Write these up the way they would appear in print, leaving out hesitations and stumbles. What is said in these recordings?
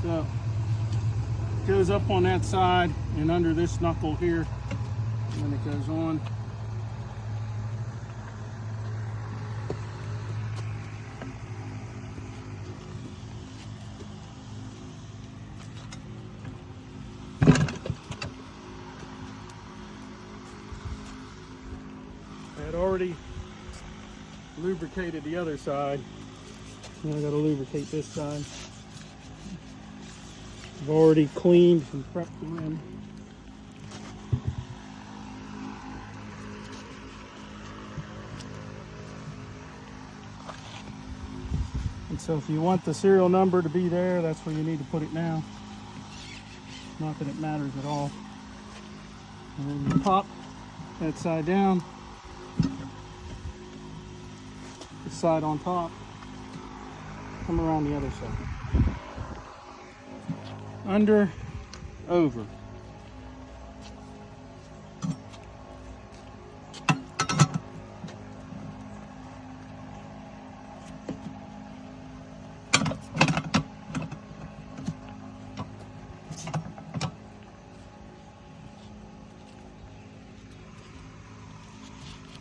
So it goes up on that side and under this knuckle here, and then it goes on. I had already lubricated the other side. Now I gotta lubricate this side. I've already cleaned and prepped the rim. And so if you want the serial number to be there, that's where you need to put it now. Not that it matters at all. And then you pop that side down, this side on top, come around the other side. Under, over.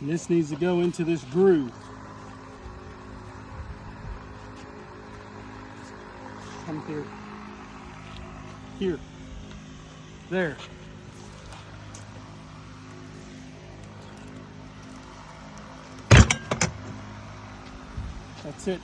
And this needs to go into this groove. Come here. Here. There. That's it.